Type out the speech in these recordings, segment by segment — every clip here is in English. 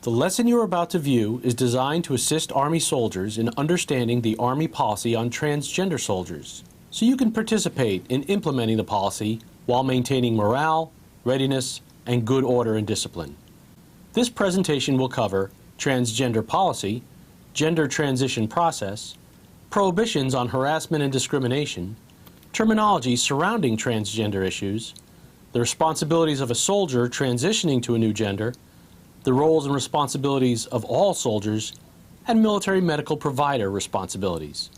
The lesson you are about to view is designed to assist Army soldiers in understanding the Army policy on transgender soldiers, so you can participate in implementing the policy while maintaining morale, readiness, and good order and discipline. This presentation will cover transgender policy, gender transition process, prohibitions on harassment and discrimination, terminology surrounding transgender issues, the responsibilities of a soldier transitioning to a new gender, the roles and responsibilities of all soldiers, and military medical provider responsibilities.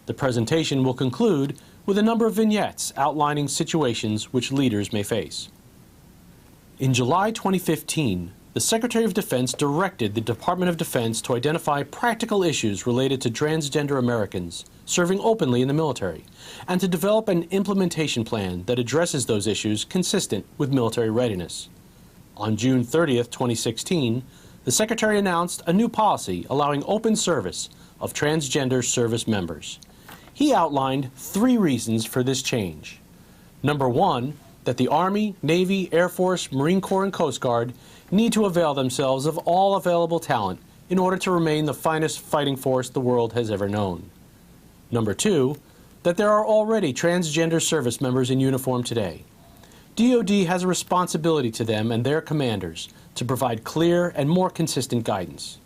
The presentation will conclude with a number of vignettes outlining situations which leaders may face. In July 2015, the Secretary of Defense directed the Department of Defense to identify practical issues related to transgender Americans serving openly in the military, and to develop an implementation plan that addresses those issues consistent with military readiness. On June 30th, 2016, the Secretary announced a new policy allowing open service of transgender service members. He outlined 3 reasons for this change. Number 1, that the Army, Navy, Air Force, Marine Corps, and Coast Guard need to avail themselves of all available talent in order to remain the finest fighting force the world has ever known. Number 2, that there are already transgender service members in uniform today. DoD has a responsibility to them and their commanders to provide clear and more consistent guidance.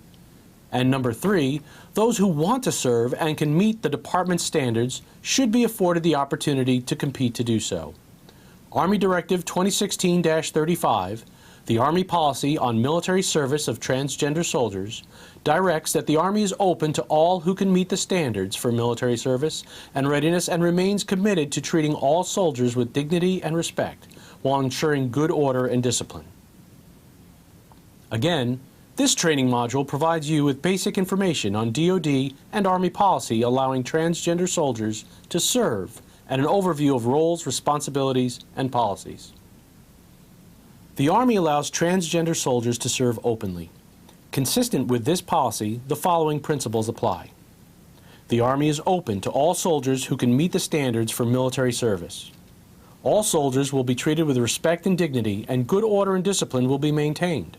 And number 3, those who want to serve and can meet the department's standards should be afforded the opportunity to compete to do so. Army Directive 2016-35, the Army policy on military service of transgender soldiers, directs that the Army is open to all who can meet the standards for military service and readiness, and remains committed to treating all soldiers with dignity and respect while ensuring good order and discipline. Again, this training module provides you with basic information on DoD and Army policy allowing transgender soldiers to serve, and an overview of roles, responsibilities, and policies. The Army allows transgender soldiers to serve openly. Consistent with this policy, the following principles apply. The Army is open to all soldiers who can meet the standards for military service. All soldiers will be treated with respect and dignity, and good order and discipline will be maintained.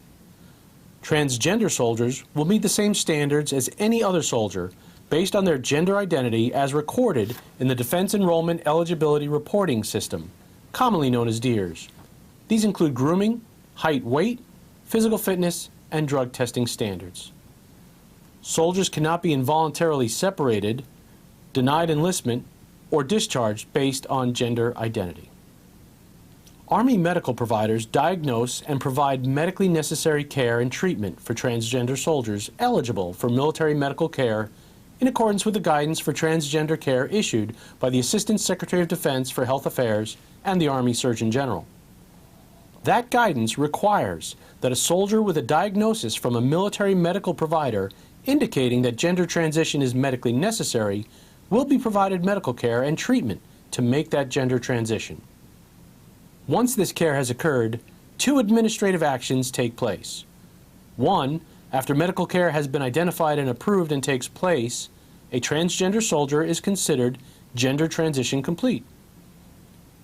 Transgender soldiers will meet the same standards as any other soldier based on their gender identity as recorded in the Defense Enrollment Eligibility Reporting System, commonly known as DEERS. These include grooming, height, weight, physical fitness, and drug testing standards. Soldiers cannot be involuntarily separated, denied enlistment, or discharged based on gender identity. Army medical providers diagnose and provide medically necessary care and treatment for transgender soldiers eligible for military medical care in accordance with the guidance for transgender care issued by the Assistant Secretary of Defense for Health Affairs and the Army Surgeon General. That guidance requires that a soldier with a diagnosis from a military medical provider indicating that gender transition is medically necessary will be provided medical care and treatment to make that gender transition. Once this care has occurred, 2 administrative actions take place. 1, after medical care has been identified and approved and takes place, a transgender soldier is considered gender transition complete.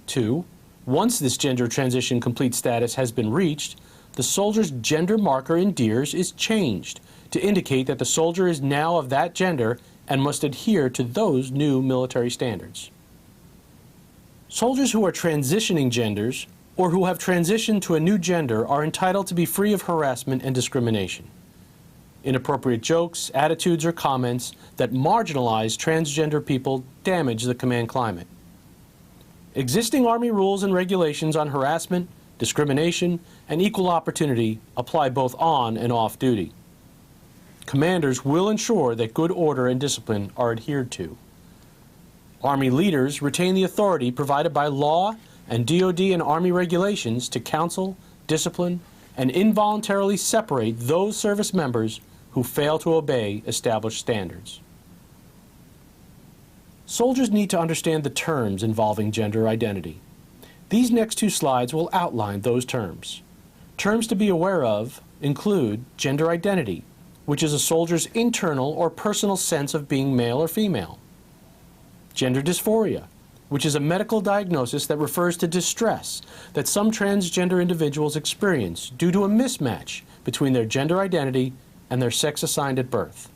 2, once this gender transition complete status has been reached, the soldier's gender marker in DEERS is changed to indicate that the soldier is now of that gender and must adhere to those new military standards. Soldiers who are transitioning genders or who have transitioned to a new gender are entitled to be free of harassment and discrimination. Inappropriate jokes, attitudes, or comments that marginalize transgender people damage the command climate. Existing Army rules and regulations on harassment, discrimination, and equal opportunity apply both on and off duty. Commanders will ensure that good order and discipline are adhered to. Army leaders retain the authority provided by law and DoD and Army regulations to counsel, discipline, and involuntarily separate those service members who fail to obey established standards. Soldiers need to understand the terms involving gender identity. These next 2 slides will outline those terms. Terms to be aware of include gender identity, which is a soldier's internal or personal sense of being male or female. Gender dysphoria, which is a medical diagnosis that refers to distress that some transgender individuals experience due to a mismatch between their gender identity and their sex assigned at birth.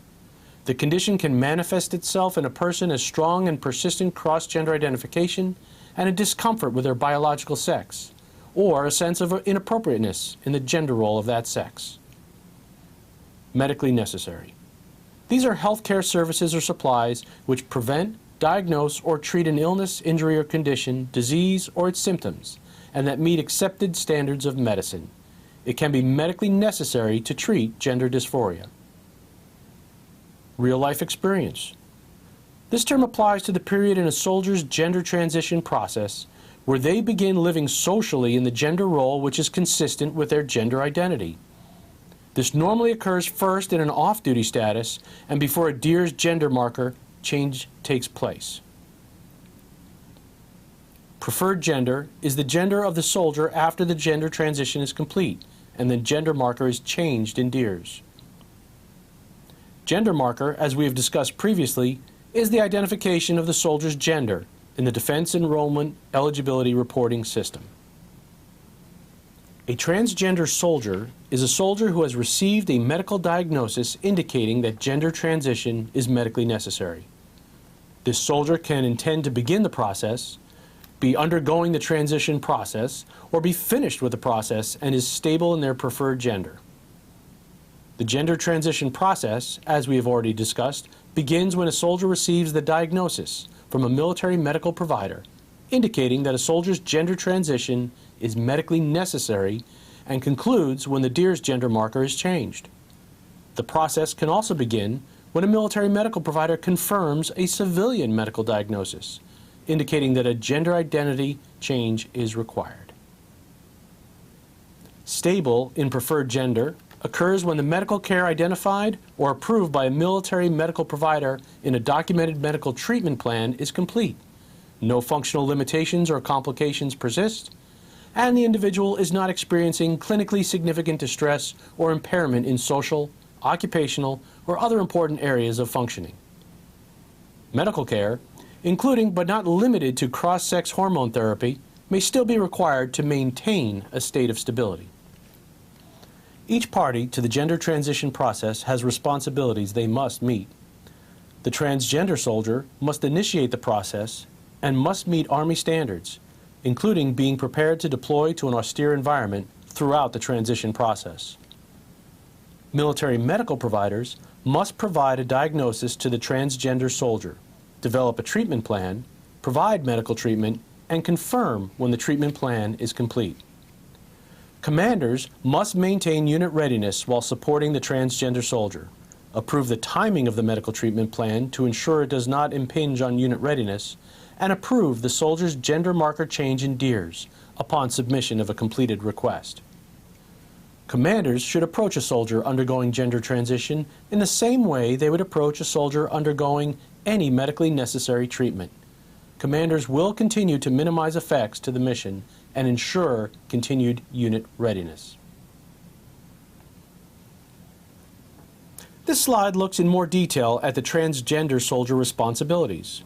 The condition can manifest itself in a person as strong and persistent cross-gender identification and a discomfort with their biological sex, or a sense of inappropriateness in the gender role of that sex. Medically necessary. These are healthcare services or supplies which prevent, diagnose, or treat an illness, injury, or condition, disease, or its symptoms, and that meet accepted standards of medicine. It can be medically necessary to treat gender dysphoria. Real-life experience. This term applies to the period in a soldier's gender transition process where they begin living socially in the gender role which is consistent with their gender identity. This normally occurs first in an off-duty status and before a DEERS gender marker change takes place. Preferred gender is the gender of the soldier after the gender transition is complete and the gender marker is changed in DEERS. Gender marker, as we have discussed previously, is the identification of the soldier's gender in the Defense Enrollment Eligibility Reporting System. A transgender soldier is a soldier who has received a medical diagnosis indicating that gender transition is medically necessary. This soldier can intend to begin the process, be undergoing the transition process, or be finished with the process and is stable in their preferred gender. The gender transition process, as we have already discussed, begins when a soldier receives the diagnosis from a military medical provider indicating that a soldier's gender transition is medically necessary and concludes when the DEERS gender marker is changed. The process can also begin when a military medical provider confirms a civilian medical diagnosis indicating that a gender identity change is required. Stable in preferred gender occurs when the medical care identified or approved by a military medical provider in a documented medical treatment plan is complete, no functional limitations or complications persist, and the individual is not experiencing clinically significant distress or impairment in social, occupational, or other important areas of functioning. Medical care, including but not limited to cross-sex hormone therapy, may still be required to maintain a state of stability. Each party to the gender transition process has responsibilities they must meet. The transgender soldier must initiate the process and must meet Army standards, including being prepared to deploy to an austere environment throughout the transition process. Military medical providers must provide a diagnosis to the transgender soldier, develop a treatment plan, provide medical treatment, and confirm when the treatment plan is complete. Commanders must maintain unit readiness while supporting the transgender soldier, approve the timing of the medical treatment plan to ensure it does not impinge on unit readiness, and approve the soldier's gender marker change in DEERS upon submission of a completed request. Commanders should approach a soldier undergoing gender transition in the same way they would approach a soldier undergoing any medically necessary treatment. Commanders will continue to minimize effects to the mission and ensure continued unit readiness. This slide looks in more detail at the transgender soldier responsibilities.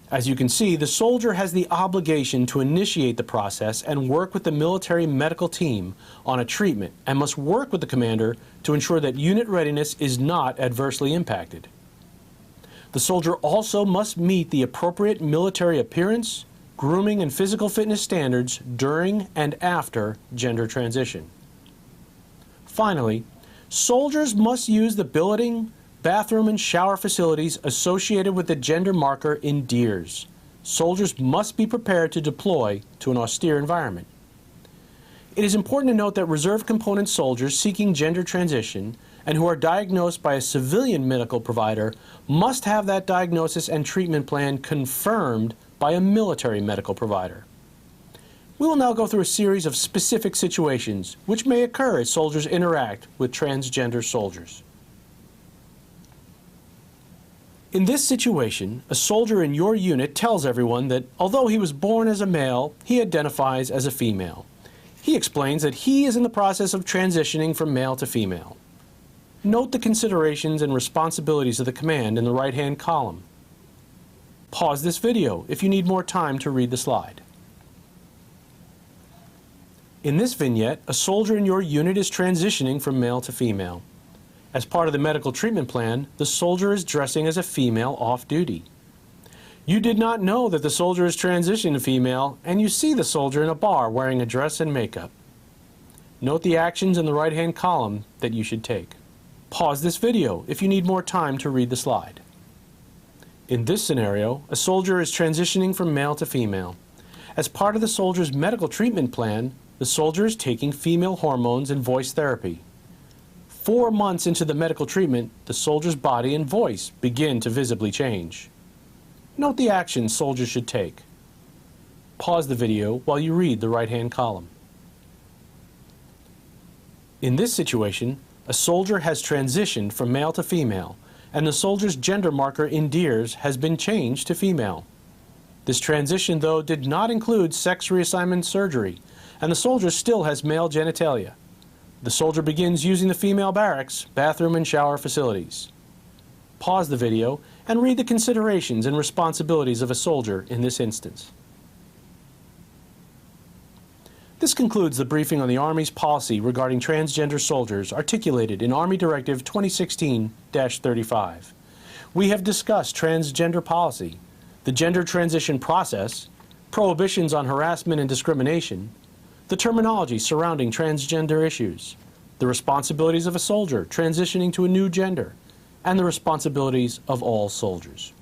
As you can see, the soldier has the obligation to initiate the process and work with the military medical team on a treatment and must work with the commander to ensure that unit readiness is not adversely impacted. The soldier also must meet the appropriate military appearance, grooming, and physical fitness standards during and after gender transition. Finally, soldiers must use the billeting, bathroom, and shower facilities associated with the gender marker in DEERS. Soldiers must be prepared to deploy to an austere environment. It is important to note that reserve component soldiers seeking gender transition and who are diagnosed by a civilian medical provider must have that diagnosis and treatment plan confirmed by a military medical provider. We will now go through a series of specific situations which may occur as soldiers interact with transgender soldiers. In this situation, a soldier in your unit tells everyone that although he was born as a male, he identifies as a female. He explains that he is in the process of transitioning from male to female. Note the considerations and responsibilities of the command in the right-hand column. Pause this video if you need more time to read the slide. In this vignette, a soldier in your unit is transitioning from male to female. As part of the medical treatment plan, the soldier is dressing as a female off-duty. You did not know that the soldier is transitioning to female, and you see the soldier in a bar wearing a dress and makeup. Note the actions in the right-hand column that you should take. Pause this video if you need more time to read the slide. In this scenario, a soldier is transitioning from male to female. As part of the soldier's medical treatment plan, the soldier is taking female hormones and voice therapy. 4 months into the medical treatment, the soldier's body and voice begin to visibly change. Note the actions soldiers should take. Pause the video while you read the right-hand column. In this situation, a soldier has transitioned from male to female, and the soldier's gender marker in DEERS has been changed to female. This transition, though, did not include sex reassignment surgery, and the soldier still has male genitalia. The soldier begins using the female barracks, bathroom, and shower facilities. Pause the video and read the considerations and responsibilities of a soldier in this instance. This concludes the briefing on the Army's policy regarding transgender soldiers articulated in Army Directive 2016-35. We have discussed transgender policy, the gender transition process, prohibitions on harassment and discrimination, the terminology surrounding transgender issues, the responsibilities of a soldier transitioning to a new gender, and the responsibilities of all soldiers.